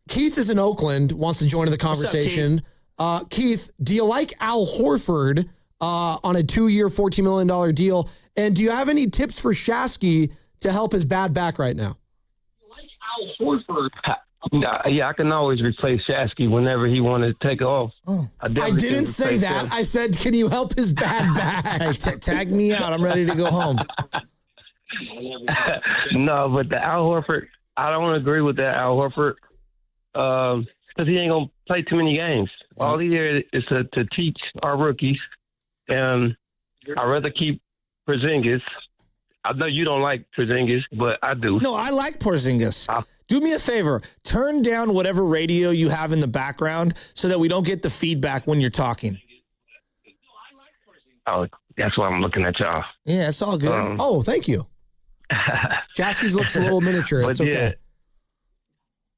Keith is in Oakland, wants to join in the conversation. What's up, Keith, do you like Al Horford on a 2-year, $14 million deal? And do you have any tips for Shasky to help his bad back right now? Al Horford. Yeah, I can always replace Shasky whenever he wanted to take off. Oh. I didn't say that. I said, can you help his bad back? Hey, tag me out. I'm ready to go home. No, but the Al Horford, I don't agree with that Al Horford because he ain't going to play too many games. All he here is to teach our rookies, and I'd rather keep Porzingis. I know you don't like Porzingis, but I do. No, I like Porzingis. Do me a favor. Turn down whatever radio you have in the background so that we don't get the feedback when you're talking. Oh, that's why I'm looking at y'all. Yeah, it's all good. Thank you. Shasky's looks a little miniature. It's okay. Yeah,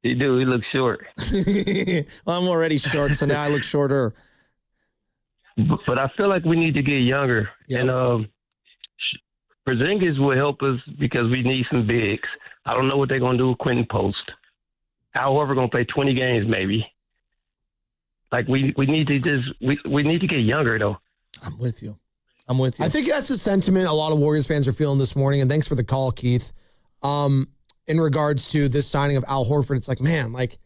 he do. He looks short. Well, I'm already short, so now I look shorter. But I feel like we need to get younger. Yep. And Porzingis will help us because we need some bigs. I don't know what they're going to do with Quentin Post. Al Horford going to play 20 games maybe. Like we need to we need to get younger though. I'm with you. I think that's the sentiment a lot of Warriors fans are feeling this morning. And thanks for the call, Keith. In regards to this signing of Al Horford, it's like, man, like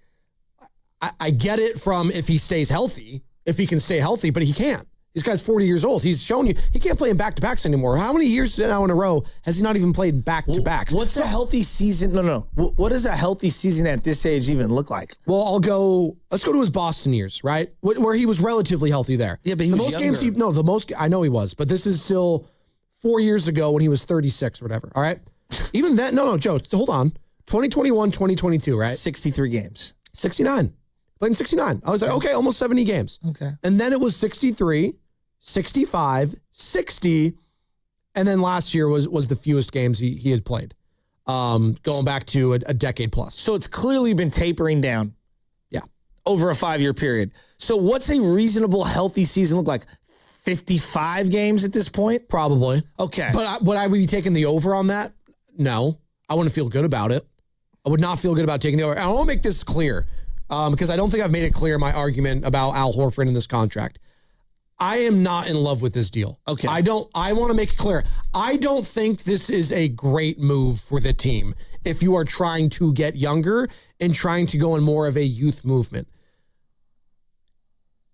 I get it from if he stays healthy, if he can stay healthy, but he can't. This guy's 40 years old. He's shown you he can't play in back-to-backs anymore. How many years now in a row has he not even played back-to-backs? What's a healthy season? No. What does a healthy season at this age even look like? Well, let's go to his Boston years, right? Where he was relatively healthy there. Yeah, but he was younger. I know he was, but this is still 4 years ago when he was 36 or whatever, all right? Even then, no, Joe, hold on. 2021, 2022, right? 63 games. 69. Played in 69. I was like, okay, almost 70 games. Okay. And then it was 63, 65, 60, and then last year was the fewest games he had played, going back to a decade plus. So it's clearly been tapering down. Yeah. Over a 5-year period. So what's a reasonable, healthy season look like? 55 games at this point? Probably. Okay. But would I be taking the over on that? No. I wouldn't feel good about it. I would not feel good about taking the over. And I want to make this clear because I don't think I've made it clear in my argument about Al Horford in this contract. I am not in love with this deal. Okay. I want to make it clear. I don't think this is a great move for the team if you are trying to get younger and trying to go in more of a youth movement.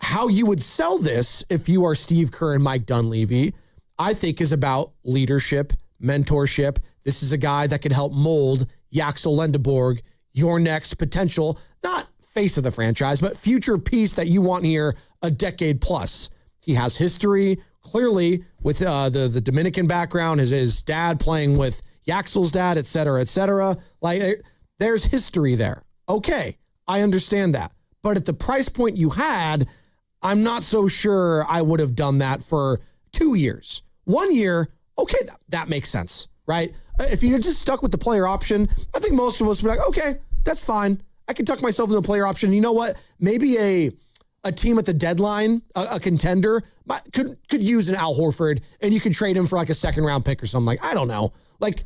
How you would sell this if you are Steve Kerr and Mike Dunleavy, I think is about leadership, mentorship. This is a guy that could help mold Yaxel Lendeborg, your next potential, not face of the franchise, but future piece that you want here a decade plus. He has history, clearly, with the Dominican background, his dad playing with Yaxel's dad, et cetera, et cetera. Like, there's history there. Okay, I understand that. But at the price point you had, I'm not so sure I would have done that for 2 years. 1 year, okay, that makes sense, right? If you're just stuck with the player option, I think most of us would be like, okay, that's fine. I can tuck myself into a player option. You know what? Maybe a team at the deadline, a contender, could use an Al Horford, and you could trade him for like a second-round pick or something. Like, I don't know. Like,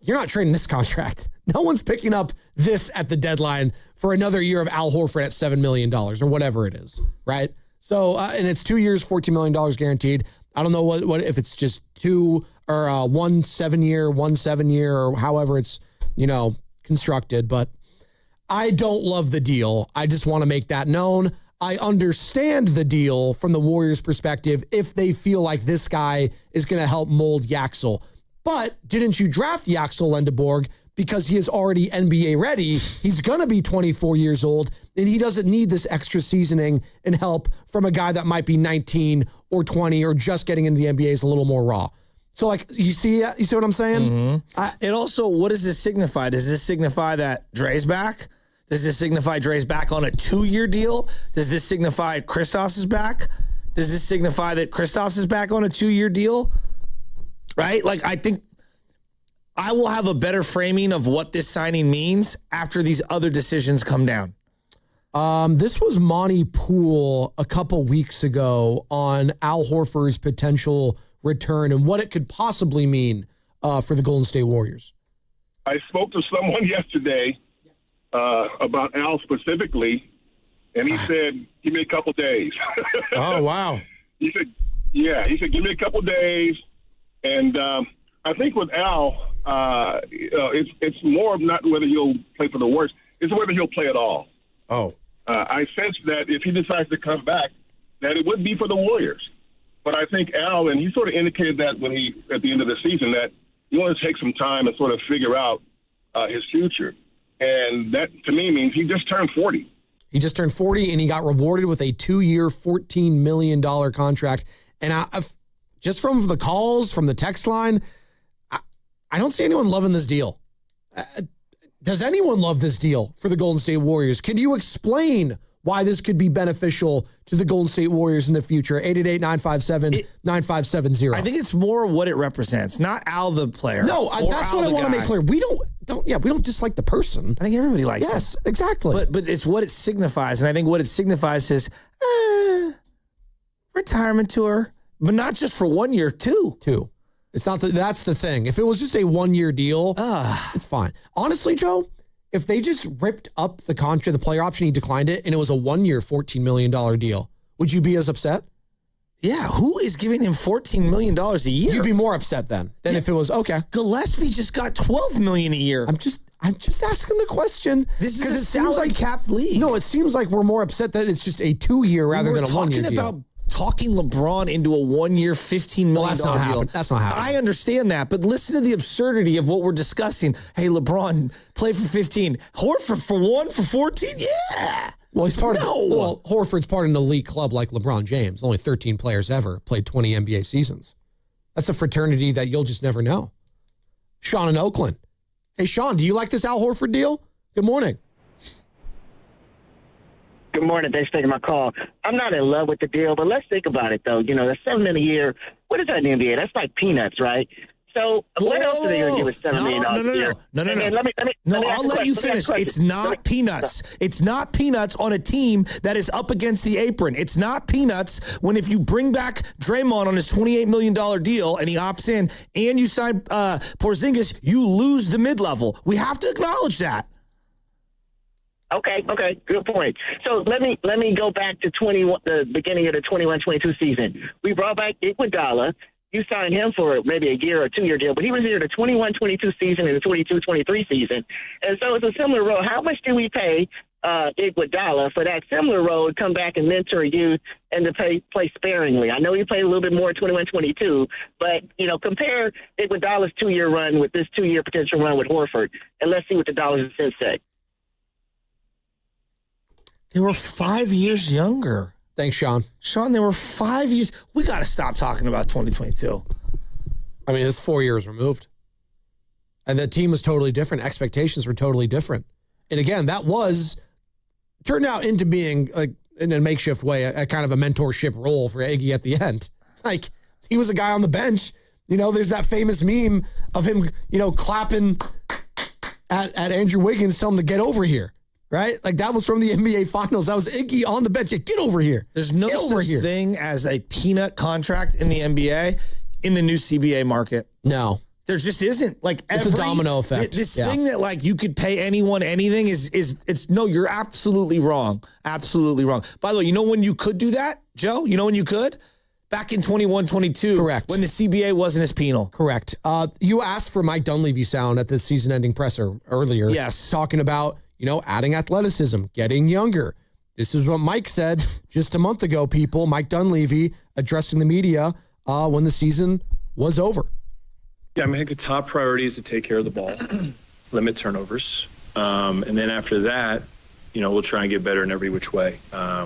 you're not trading this contract. No one's picking up this at the deadline for another year of Al Horford at $7 million or whatever it is, right? So, and it's 2 years, $14 million guaranteed. I don't know what if it's just 2 or 1 7-year, 1 7-year, or however it's, constructed. But I don't love the deal. I just want to make that known. I understand the deal from the Warriors' perspective if they feel like this guy is going to help mold Yaxel. But didn't you draft Yaxel Lendeborg because he is already NBA ready? He's going to be 24 years old, and he doesn't need this extra seasoning and help from a guy that might be 19 or 20 or just getting into the NBA is a little more raw. So, like, you see what I'm saying? Mm-hmm. And also, what does this signify? Does this signify that Dre's back? Does this signify Dre's back on a 2-year deal? Does this signify Kristaps is back? Does this signify that Kristaps is back on a 2-year deal? Right? Like, I think I will have a better framing of what this signing means after these other decisions come down. This was Monty Poole a couple weeks ago on Al Horford's potential return and what it could possibly mean for the Golden State Warriors. I spoke to someone yesterday about Al specifically, and he said, "Give me a couple days." Oh, wow. He said, "Give me a couple days," and I think with Al, it's more of not whether he'll play for the Warriors; it's whether he'll play at all. Oh, I sense that if he decides to come back, that it would be for the Warriors. But I think Al, and he sort of indicated that when at the end of the season, that he wants to take some time and sort of figure out his future. And that, to me, means he just turned 40. He just turned 40, and he got rewarded with a 2-year, $14 million contract. And just from the calls, from the text line, I don't see anyone loving this deal. Does anyone love this deal for the Golden State Warriors? Can you explain why this could be beneficial to the Golden State Warriors in the future? 888-957-9570. I think it's more what it represents, not Al the player. No, that's what I want to make clear. We don't dislike the person. I think everybody likes him. Yes, exactly. But it's what it signifies, and I think what it signifies is retirement tour, but not just for 1 year, two. It's not that's the thing. If it was just a 1-year deal, it's fine. Honestly, Joe, if they just ripped up the contract, the player option, he declined it, and it was a 1-year, $14 million deal, would you be as upset? Yeah, who is giving him $14 million a year? You'd be more upset than if it was, okay. Gillespie just got $12 million a year. I'm just asking the question. This is a salary capped league. No, it seems like we're more upset that it's just a 2-year rather than a 1-year deal. We're talking about talking LeBron into a 1-year, $15 million deal. That's not happening. I understand that, but listen to the absurdity of what we're discussing. Hey, LeBron, play for 15. Horford for 1 for 14? Yeah. Well, Horford's part of an elite club like LeBron James. Only 13 players ever played 20 NBA seasons. That's a fraternity that you'll just never know. Sean in Oakland. Hey, Sean, do you like this Al Horford deal? Good morning. Good morning. Thanks for taking my call. I'm not in love with the deal, but let's think about it, though. You know, that's $7 million a year. What is that in the NBA? That's like peanuts, right? So what else are they going to give us $7 million a year? No. Let I'll let you finish. It's not peanuts. It's not peanuts on a team that is up against the apron. It's not peanuts when if you bring back Draymond on his $28 million deal and he opts in and you sign Porzingis, you lose the mid-level. We have to acknowledge that. Okay, good point. So let me go back to the beginning of the 21-22 season. We brought back Iguodala. You signed him for maybe a year or 2-year deal, but he was here the 21-22 season and the 22-23 season. And so it's a similar role. How much do we pay Iguodala for that similar role to come back and mentor youth and to play sparingly? I know he played a little bit more 21-22, but, compare Iguodala's 2-year run with this 2-year potential run with Horford, and let's see what the dollars and cents say. They were 5 years younger. Thanks, Sean. Sean, they were 5 years. We got to stop talking about 2022. I mean, it's 4 years removed. And the team was totally different. Expectations were totally different. And again, that turned out into being, in a makeshift way, a kind of a mentorship role for Iggy at the end. Like, he was a guy on the bench. There's that famous meme of him, clapping at Andrew Wiggins, telling him to get over here. Right? Like, that was from the NBA Finals. That was Iggy on the bench. Get over here. There's no such thing as a peanut contract in the NBA in the new CBA market. No. There just isn't. Like, it's a domino effect. This thing that, you could pay anyone anything no, you're absolutely wrong. Absolutely wrong. By the way, when you could do that, Joe? You know when you could? Back in 21-22. Correct. When the CBA wasn't as penal. Correct. You asked for Mike Dunleavy sound at the season-ending presser earlier. Yes. Talking about, adding athleticism, getting younger. This is what Mike said just a month ago, people. Mike Dunleavy addressing the media when the season was over. Yeah, I think the top priority is to take care of the ball, limit turnovers. And then after that, we'll try and get better in every which way.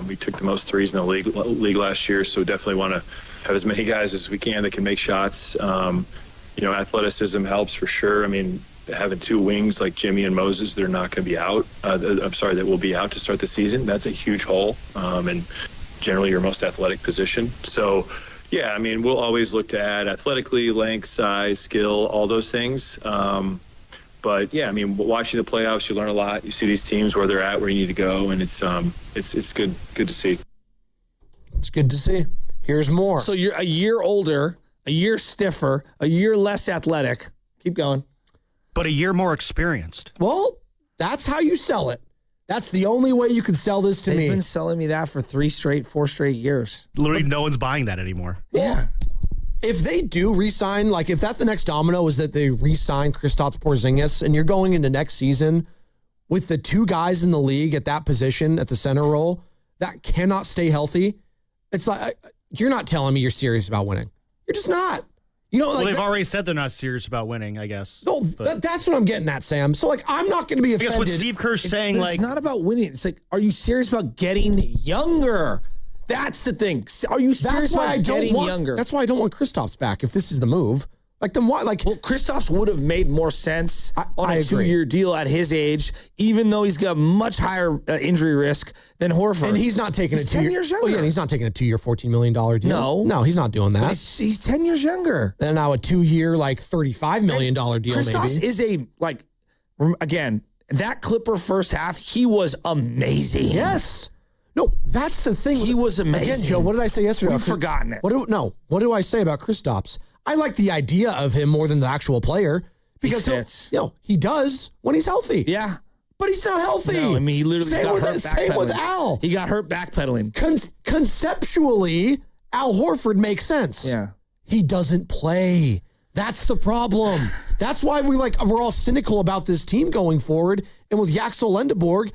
We took the most threes in the league last year, so definitely want to have as many guys as we can that can make shots. Athleticism helps for sure. I mean, having 2 wings like Jimmy and Moses, they're not going to be out. That will be out to start the season. That's a huge hole, and generally your most athletic position. So, yeah, I mean, we'll always look to add athletically, length, size, skill, all those things. But yeah, I mean, watching the playoffs, you learn a lot. You see these teams where they're at, where you need to go, and it's good to see. It's good to see. Here's more. So you're a year older, a year stiffer, a year less athletic. Keep going. But a year more experienced. Well, That's how you sell it. That's the only way you can sell this to me. They've been selling me that for 4 straight years. Literally, no one's buying that anymore. Yeah. If they do re-sign, like if that's the next domino is that they re-sign Kristaps Porzingis and you're going into next season with the 2 guys in the league at that position, at the center role, that cannot stay healthy, it's like, you're not telling me you're serious about winning. You're just not. You know, Well, they've already said they're not serious about winning, I guess. No, that's what I'm getting at, Sam. So, like, I'm not going to be I offended. guess what Steve Kerr's saying, But it's not about winning. It's like, are you serious about getting younger? That's the thing. Are you serious about getting younger? That's why I don't want Kristaps back if this is the move. Like, then why? Like, well, Kristaps would have made more sense on a 2-year deal at his age, even though he's got much higher injury risk than Horford. And he's not taking he's a 2 year. 10 years younger. Oh, yeah, and he's not taking a 2-year, $14 million deal. No, he's not doing that. He's 10 years younger. And now a 2-year, like $35 million deal. Kristaps maybe is again, that Clipper first half, he was amazing. Yes. No, that's the thing. He was amazing. Again, Joe, what did I say yesterday? We've forgotten it. What do I say about Kristaps? I like the idea of him more than the actual player because he does when he's healthy. Yeah. But he's not healthy. No, I mean, he literally got hurt backpedaling. Same with Al. He got hurt backpedaling. Conceptually, Al Horford makes sense. Yeah. He doesn't play. That's the problem. That's why we're all cynical about this team going forward. And with Yaxel Lendeborg,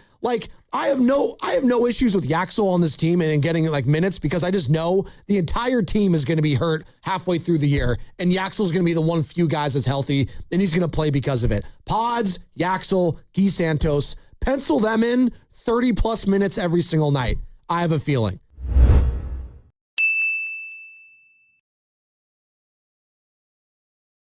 I have no issues with Yaxel on this team and getting minutes because I just know the entire team is going to be hurt halfway through the year. And Yaxel's going to be the one few guys that's healthy and he's going to play because of it. Pods, Yaxel, Guy Santos, pencil them in 30 plus minutes every single night. I have a feeling.